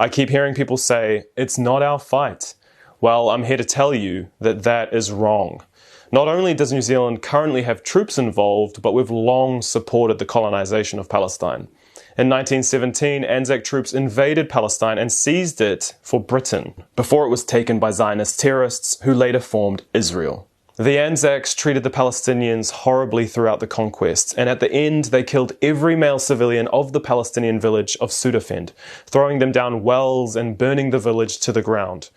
I keep hearing people say, it's not our fight. Well, I'm here to tell you that that is wrong. Not only does New Zealand currently have troops involved, but we've long supported the colonization of Palestine. In 1917, Anzac troops invaded Palestine and seized it for Britain, before it was taken by Zionist terrorists who later formed Israel. The Anzacs treated the Palestinians horribly throughout the conquest, and at the end they killed every male civilian of the Palestinian village of Sudafed, throwing them down wells and burning the village to the ground.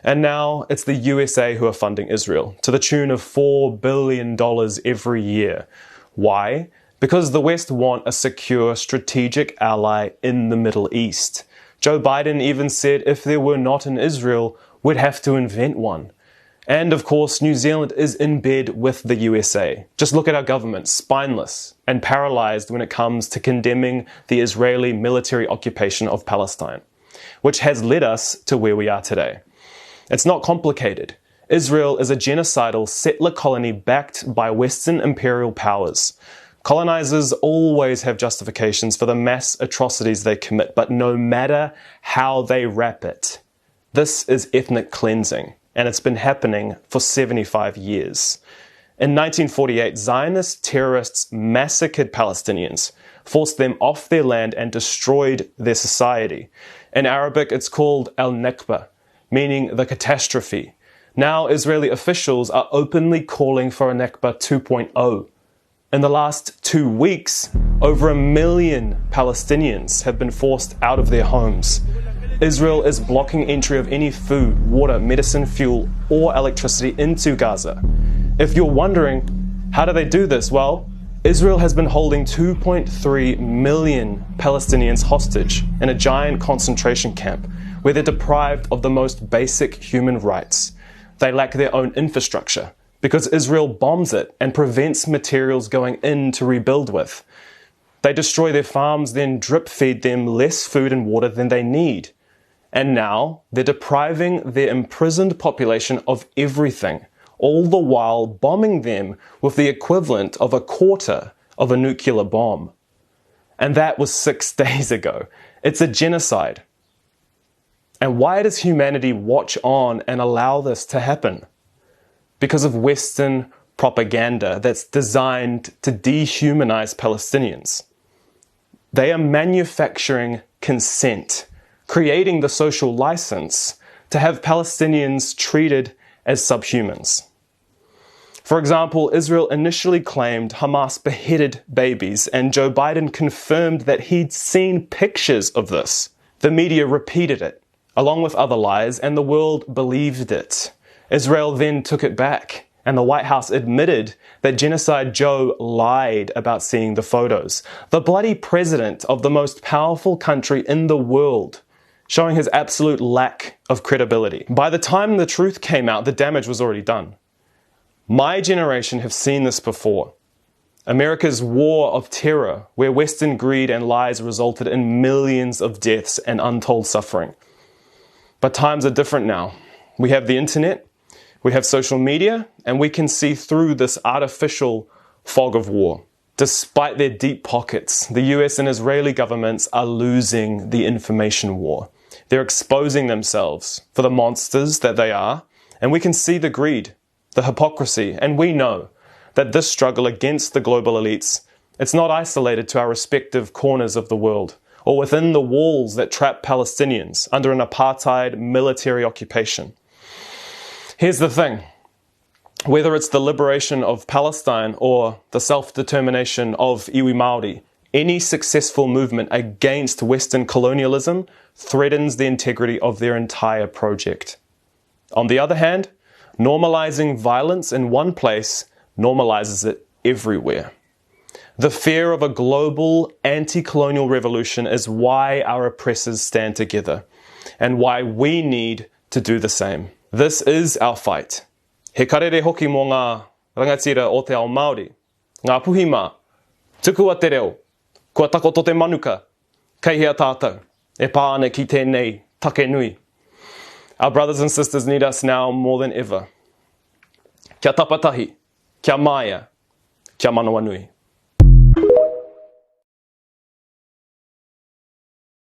And now it's the USA who are funding Israel, to the tune of $4 billion every year. Why? Because the West want a secure strategic ally in the Middle East. Joe Biden even said if there were not an Israel, we'd have to invent one. And of course, New Zealand is in bed with the USA. Just look at our government, spineless and paralyzed when it comes to condemning the Israeli military occupation of Palestine, which has led us to where we are today. It's not complicated. Israel is a genocidal settler colony backed by Western imperial powers. Colonizers always have justifications for the mass atrocities they commit, but no matter how they wrap it, this is ethnic cleansing. And it's been happening for 75 years. In 1948, Zionist terrorists massacred Palestinians, forced them off their land and destroyed their society. In Arabic, it's called al-Nakba, meaning the catastrophe. Now, Israeli officials are openly calling for a Nakba 2.0. In the last 2 weeks, over 1 million Palestinians have been forced out of their homes. Israel is blocking entry of any food, water, medicine, fuel, or electricity into Gaza. If you're wondering, how do they do this? Well, Israel has been holding 2.3 million Palestinians hostage in a giant concentration camp where they're deprived of the most basic human rights. They lack their own infrastructure because Israel bombs it and prevents materials going in to rebuild with. They destroy their farms, then drip feed them less food and water than they need. And now they're depriving their imprisoned population of everything, all the while bombing them with the equivalent of a quarter of a nuclear bomb. And that was 6 days ago. It's a genocide. And why does humanity watch on and allow this to happen? Because of Western propaganda that's designed to dehumanize Palestinians. They are manufacturing consent, creating the social license to have Palestinians treated as subhumans. For example, Israel initially claimed Hamas beheaded babies, and Joe Biden confirmed that he'd seen pictures of this. The media repeated it, along with other lies, and the world believed it. Israel then took it back, and the White House admitted that Genocide Joe lied about seeing the photos. The bloody president of the most powerful country in the world, showing his absolute lack of credibility. By the time the truth came out, the damage was already done. My generation have seen this before. America's war of terror, where Western greed and lies resulted in millions of deaths and untold suffering. But times are different now. We have the internet, we have social media, and we can see through this artificial fog of war. Despite their deep pockets, the US and Israeli governments are losing the information war. They're exposing themselves for the monsters that they are, and we can see the greed, the hypocrisy, and we know that this struggle against the global elites, it's not isolated to our respective corners of the world, or within the walls that trap Palestinians under an apartheid military occupation. Here's the thing. Whether it's the liberation of Palestine or the self-determination of iwi Māori, any successful movement against Western colonialism threatens the integrity of their entire project. On the other hand, normalizing violence in one place normalizes it everywhere. The fear of a global anti-colonial revolution is why our oppressors stand together, and why we need to do the same. This is our fight. He karere hoki mō ngā rangatira o te ao Māori. Ngā puhima, tuku a te reo, kua takoto te manuka, kaihea tātou, e pā ane ki tēnei take nui. Our brothers and sisters need us now more than ever. Kia tapatahi, kia māia, kia manawa nui.